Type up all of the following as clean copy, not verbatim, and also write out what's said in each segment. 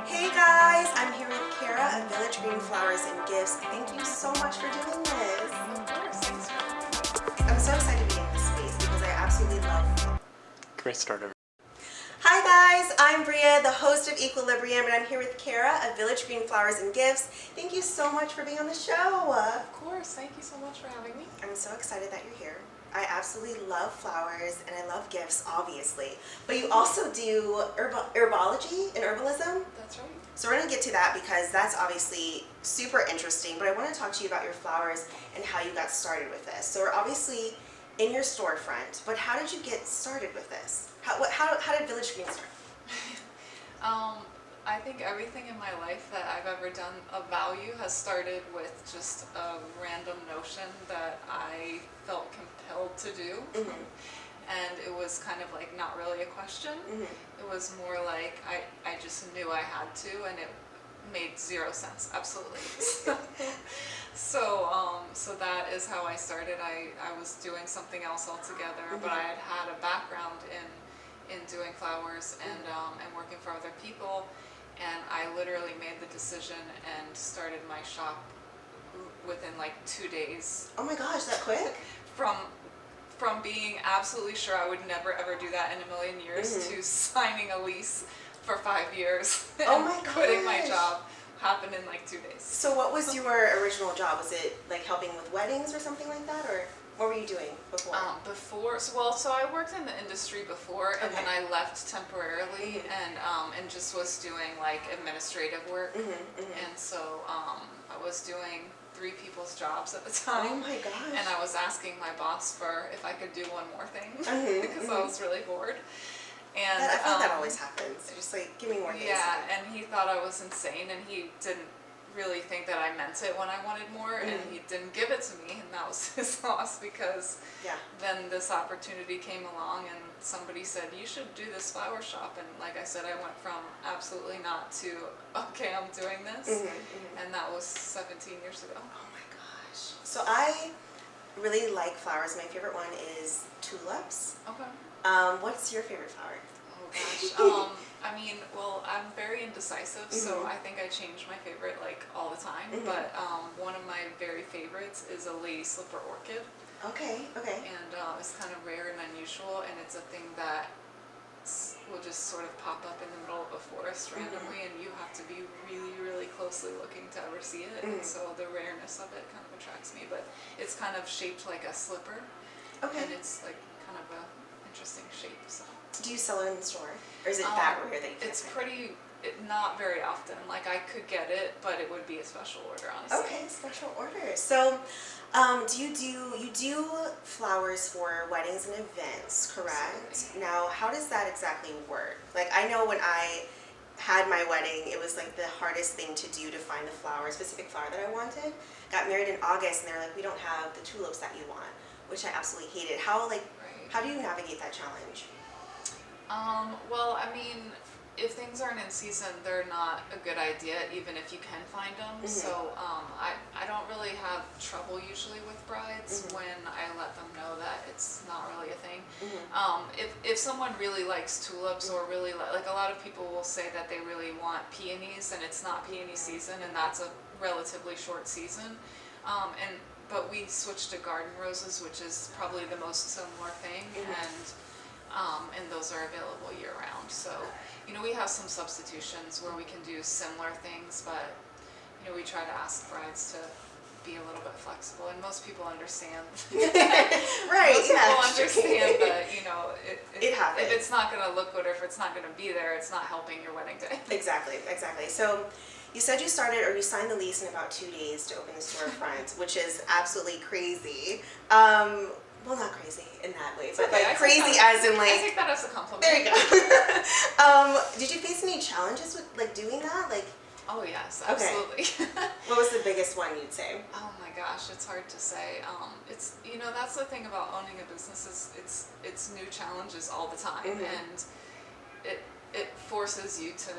Hey guys, I'm here with Kara of Village Green Flowers and Gifts. Thank you so much for doing this. Of course, thanks for having me. I'm so excited to be in this space because I absolutely love. Great start. Hi guys, I'm Bria, the host of Equilibrium, and I'm here with Kara of Village Green Flowers and Gifts. Thank you so much for being on the show. Of course, thank you so much for having me. I'm so excited that you're here. I absolutely love flowers and I love gifts, obviously. But you also do herbology and herbalism. That's right. So we're going to get to that because that's obviously super interesting. But I want to talk to you about your flowers and how you got started with this. So we're obviously in your storefront, but how did you get started with this? How did Village Green start? I think everything in my life that I've ever done of value has started with just a random notion that I felt compelled to do. Mm-hmm. And it was kind of like not really a question. Mm-hmm. It was more like I just knew I had to, and it made zero sense, absolutely. So that is how I started. I was doing something else altogether, Mm-hmm. but I had a background in doing flowers and working for other people, and I literally made the decision and started my shop within like 2 days. Oh my gosh, that quick? From being absolutely sure I would never ever do that in a million years Mm-hmm. to signing a lease for 5 years Oh and my quitting my gosh. job happened in like 2 days. So what was your original job? Was it like helping with weddings or something like that? Or what were you doing before? So I worked in the industry before, and Okay. then I left temporarily and just was doing like administrative work. And so I was doing 3 people's jobs at the time. Oh my gosh. And I was asking my boss for if I could do one more thing because I was really bored. And I feel like that always happens. Just like, give me more things. yeah, and he thought I was insane, and he didn't really think that I meant it when I wanted more, and he didn't give it to me, and that was his loss because Yeah. then this opportunity came along and somebody said, you should do this flower shop, and like I said, I went from absolutely not to, okay, I'm doing this, and that was 17 years ago. Oh my gosh. So I really like flowers. My favorite one is tulips. Okay. What's your favorite flower? Oh gosh. I mean, well, I'm very indecisive, so I think I change my favorite like all the time. But one of my very favorites is a lady slipper orchid, Okay, okay. and it's kind of rare and unusual, and it's a thing that will just sort of pop up in the middle of a forest randomly, and you have to be really, really closely looking to ever see it. And so the rareness of it kind of attracts me. But it's kind of shaped like a slipper, Okay. and it's like kind of a interesting shape. So. Do you sell it in the store? Or is it that rare that you can't It's find not very often. Like I could get it, but it would be a special order, honestly. Okay, special order. So, you do flowers for weddings and events, correct? Absolutely. Now, how does that exactly work? Like, I know when I had my wedding, it was like the hardest thing to do to find the specific flower that I wanted. Got married in August, and they're like, we don't have the tulips that you want, which I absolutely hated. How Right. do you navigate that challenge? Well, I mean, if things aren't in season, they're not a good idea, even if you can find them. So I don't really have trouble usually with brides when I let them know that it's not really a thing. If someone really likes tulips or really like a lot of people will say that they really want peonies, and it's not peony season, and that's a relatively short season. But we switched to garden roses, which is probably the most similar thing, and those are available year-round. So, we have some substitutions where we can do similar things, but, we try to ask brides to be a little bit flexible, and most people understand. Right, Most people understand that, It happens. if it's not going to look good or if it's not going to be there, it's not helping your wedding day. Exactly. So you said you signed the lease in about 2 days to open the storefront, which is absolutely crazy. Well, not crazy in that way, but Okay, like crazy as in I like. take that as a compliment. There you go. Did you face any challenges with like doing that? Like, Oh yes, Okay. absolutely. what was the biggest one you'd say? Oh my gosh, it's hard to say. It's that's the thing about owning a business is it's new challenges all the time, and it forces you to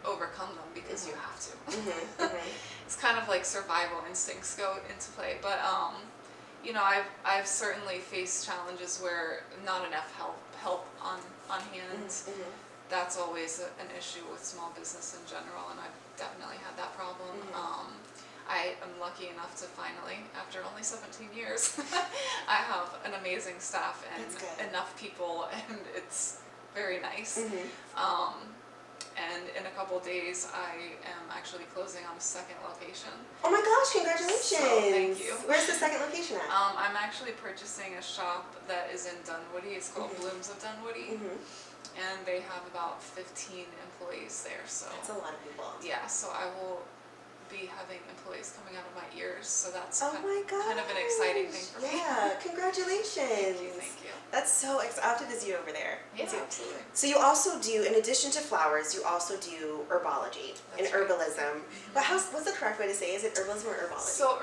overcome them because you have to. It's kind of like survival instincts go into play, but I've certainly faced challenges where not enough help on hand. that's always an issue with small business in general, and I've definitely had that problem. I am lucky enough to finally, after only 17 years, I have an amazing staff and enough people, and it's very nice. And in a couple days, I am actually closing on a second location. Oh my gosh, congratulations. So, thank you. Where's the second location at? I'm actually purchasing a shop that is in Dunwoody. It's called Blooms of Dunwoody. And they have about 15 employees there. So that's a lot of people. Yeah, so I will be having employees coming out of my ears, so that's kind of an exciting thing for me. Yeah, congratulations. Thank you. That's so exciting. I'll have to visit you over there. Yeah, absolutely. So you also do, in addition to flowers, you also do herbology and herbalism. But what's the correct way to say? Is it herbalism or herbology? So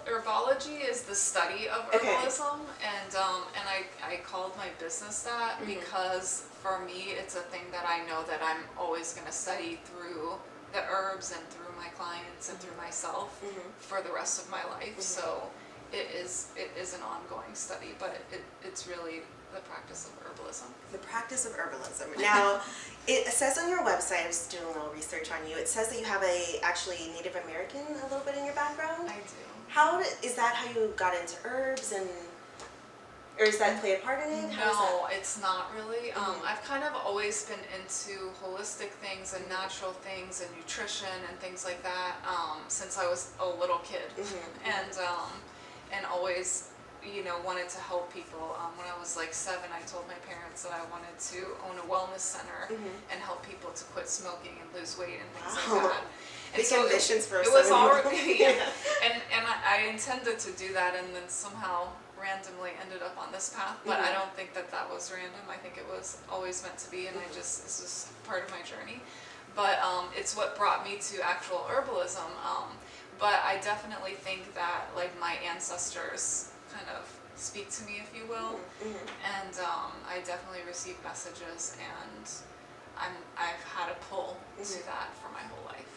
herbology is the study of herbalism, and I called my business that because for me it's a thing that I know that I'm always going to study through the herbs and through my clients and through myself for the rest of my life. So it is an ongoing study, but it's really the practice of herbalism. The practice of herbalism. Now, it says on your website, I was doing a little research on you, it says that you have actually Native American a little bit in your background. I do. Is that how you got into herbs, or does that play a part in it? No, it's not really. I've kind of always been into holistic things and natural things and nutrition and things like that since I was a little kid, and always wanted to help people. When I was like 7, I told my parents that I wanted to own a wellness center and help people to quit smoking and lose weight and things like that. And big ambitions for a 7-year-old. It was already, and I intended to do that, and then somehow randomly ended up on this path, but I don't think that was random. I think it was always meant to be, and this is part of my journey. But it's what brought me to actual herbalism. But I definitely think that like my ancestors kind of speak to me, if you will, and I definitely receive messages, and I've had a pull to that for my whole life.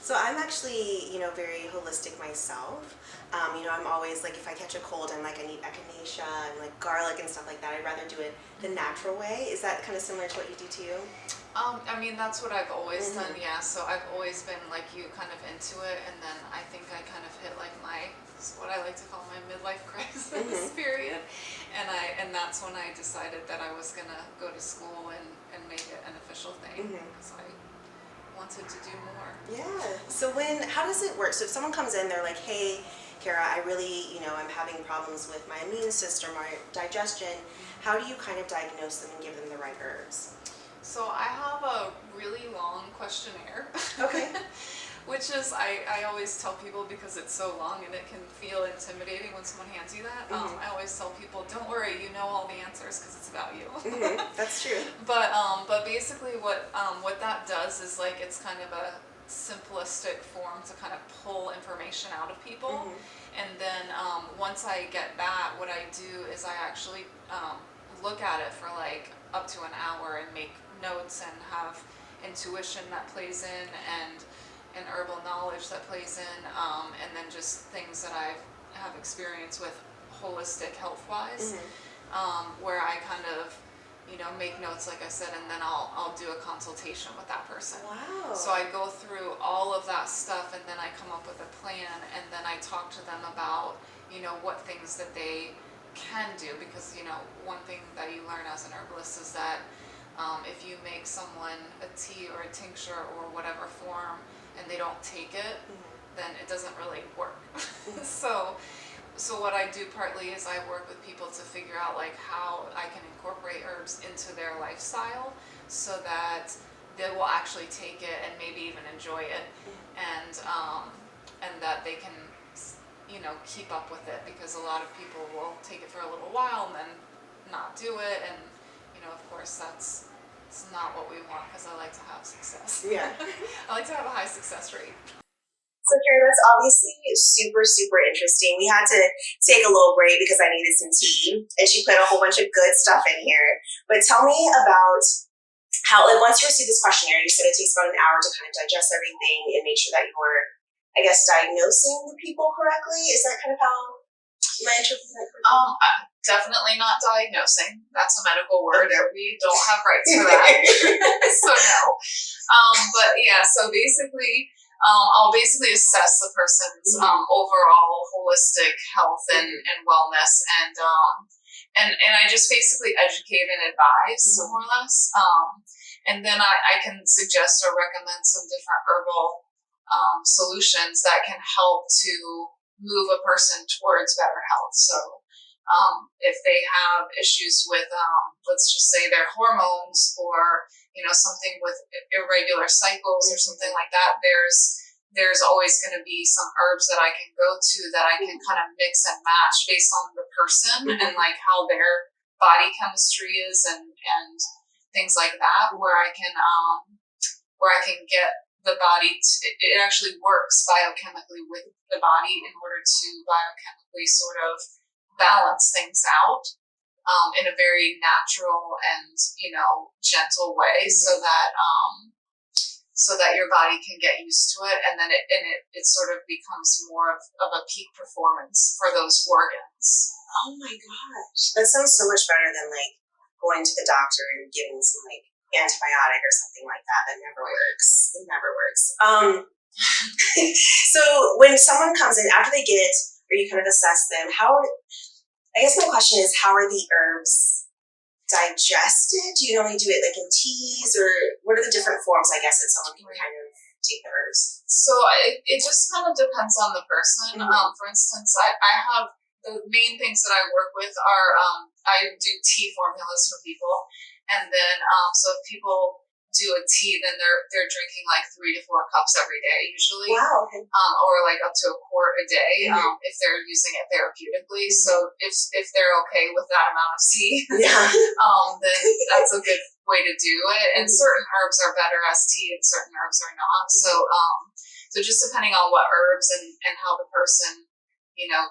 So I'm actually, very holistic myself. I'm always like, if I catch a cold, I'm like, I need echinacea and like garlic and stuff like that. I'd rather do it the natural way. Is that kind of similar to what you do to you? I mean, that's what I've always done, yeah. So I've always been like you, kind of into it, and then I think I kind of hit like what I like to call my midlife crisis period, and that's when I decided that I was gonna go to school and make it an official thing, because I wanted to do more. Yeah. So how does it work? So if someone comes in, they're like, hey, Kara, I really, I'm having problems with my immune system, my digestion. How do you kind of diagnose them and give them the right herbs? So I have a really long questionnaire. Okay. Which is, I always tell people, because it's so long and it can feel intimidating when someone hands you that, I always tell people, don't worry, you know all the answers because it's about you. That's true. But basically what that does is like, it's kind of a simplistic form to kind of pull information out of people. And then once I get that, what I do is I actually look at it for like up to an hour and make notes and have intuition that plays in, and herbal knowledge that plays in, and then just things that I have experience with holistic health-wise, where I kind of, make notes, like I said, and then I'll do a consultation with that person. Wow. So I go through all of that stuff, and then I come up with a plan, and then I talk to them about, what things that they can do, because, one thing that you learn as an herbalist is that if you make someone a tea or a tincture or whatever form, and they don't take it, then it doesn't really work. So what I do partly is I work with people to figure out like how I can incorporate herbs into their lifestyle so that they will actually take it and maybe even enjoy it, and that they can, keep up with it, because a lot of people will take it for a little while and then not do it, and of course it's not what we want, because I like to have success. Yeah. I like to have a high success rate. So Kara, that's obviously super, super interesting. We had to take a little break because I needed some tea, and she put a whole bunch of good stuff in here. But tell me about how, like, once you receive this questionnaire, you said it takes about an hour to kind of digest everything and make sure that you're, I guess, diagnosing the people correctly. Is that kind of how? Am I interpreting that correctly? Definitely not diagnosing. That's a medical word. We don't have rights for that. So no. But yeah, so basically, I'll basically assess the person's overall holistic health and wellness, and I just basically educate and advise, more or less. And then I can suggest or recommend some different herbal solutions that can help to move a person towards better health. So if they have issues with, let's just say, their hormones, or something with irregular cycles or something like that, there's always going to be some herbs that I can go to that I can kind of mix and match based on the person and like how their body chemistry is and things like that, where I can get the body it actually works biochemically with the body in order to biochemically sort of balance things out in a very natural and gentle way, so that your body can get used to it, and then it sort of becomes more of a peak performance for those organs. Oh my gosh, that sounds so much better than like going to the doctor and giving some like antibiotic or something like that. That never works. It never works. So when someone comes in after they get, or you kind of assess them, I guess my question is, how are the herbs digested? Do you normally do it like in teas, or what are the different forms, I guess, that someone can kind of take the herbs? So it just kind of depends on the person. For instance, I have the main things that I work with are I do tea formulas for people, and then so if people do a tea, then they're drinking like 3 to 4 cups every day usually. Wow. Okay. Or like up to a quart a day if they're using it therapeutically. So if they're okay with that amount of tea, then that's a good way to do it. And certain herbs are better as tea, and certain herbs are not. So just depending on what herbs and how the person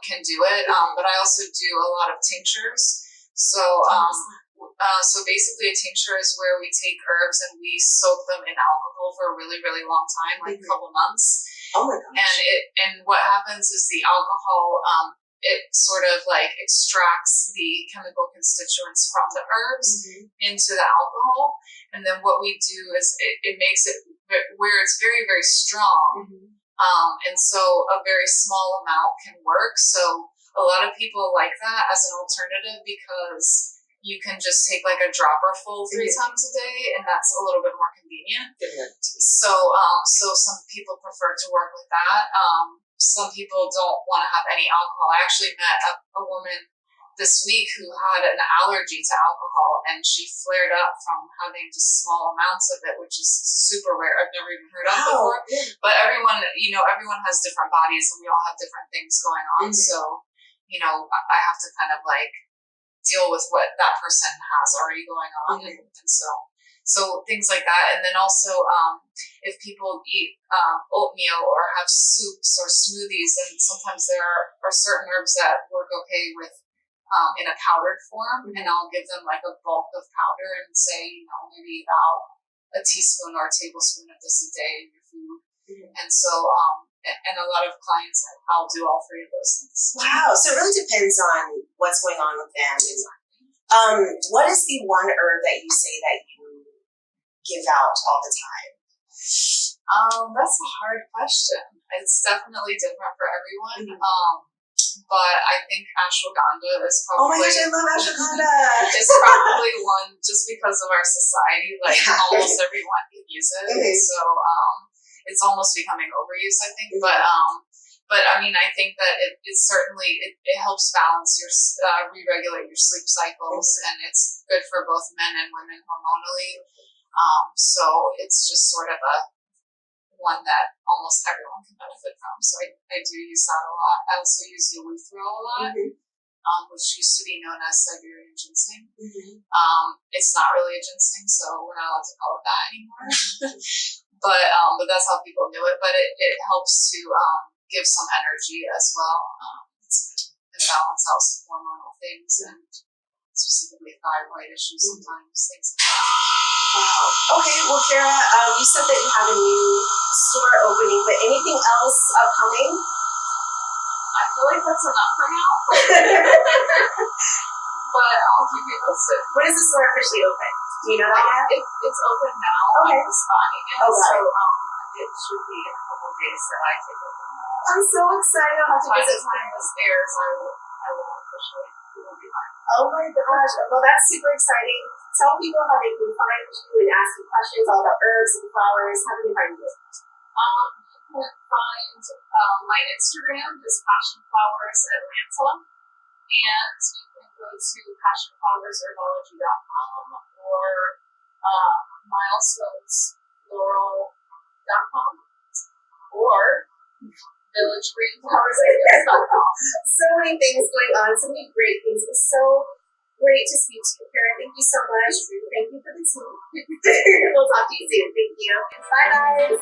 can do it. But I also do a lot of tinctures. So basically a tincture is where we take herbs and we soak them in alcohol for a really, really long time, like a couple months. Oh my gosh. And what happens is the alcohol, it sort of like extracts the chemical constituents from the herbs into the alcohol. And then what we do is it makes it where it's very, very strong. And so a very small amount can work. So a lot of people like that as an alternative, because you can just take like a dropper full 3 times a day, and that's a little bit more convenient. So some people prefer to work with that. Some people don't want to have any alcohol. I actually met a woman this week who had an allergy to alcohol, and she flared up from having just small amounts of it, which is super rare. I've never even heard of before. But everyone has different bodies, and we all have different things going on. So, I have to kind of like deal with what that person has already going on, and so things like that. And then also, if people eat oatmeal or have soups or smoothies, and sometimes there are certain herbs that work okay with in a powdered form, and I'll give them like a bulk of powder and say, maybe about a teaspoon or a tablespoon of this a day in your food. And so, and a lot of clients, I'll do all 3 of those things. Wow. So it really depends on what's going on with them. What is the one herb that you say that you give out all the time? That's a hard question. It's definitely different for everyone. But I think ashwagandha is probably... Oh my gosh, I love ashwagandha! It's probably one, just because of our society, like almost everyone can use it. So it's almost becoming overused, I think. But I mean, I think that it certainly helps balance your, re-regulate your sleep cycles, and it's good for both men and women hormonally. So it's just sort of one that almost everyone can benefit from. So I do use that a lot. I also use eleuthero a lot, which used to be known as Siberian ginseng. It's not really a ginseng, so we're not allowed to call it that anymore. But that's how people knew it. But it helps to give some energy as well. And balance out some hormonal things, and specifically thyroid issues sometimes, things like that. Wow. Okay, well, Kara, you said that you have a new store opening, but anything else upcoming? I feel like that's enough for now. But I'll keep you posted. When is the store officially open? Do you know that yet? It's open now. Okay. I'm just buying it. Oh, So right. it should be in a couple of days that I take over. I'm so excited. I'll have to By the visit. time this airs, I will officially, it will be mine. Oh my gosh. Well, that's super exciting. Tell people how they can find you and ask you questions all about herbs and flowers. How can they find you? You can find my Instagram is passionflowersatlanta, and you can go to passionflowersherbology.com or milestonesfloral.com or villagegreenflowersfloral.com. So many things going on, so many great things. It was so great to speak to you, Karen. Thank you so much. Thank you for the tea. We'll talk to you soon. Thank you. Bye, guys.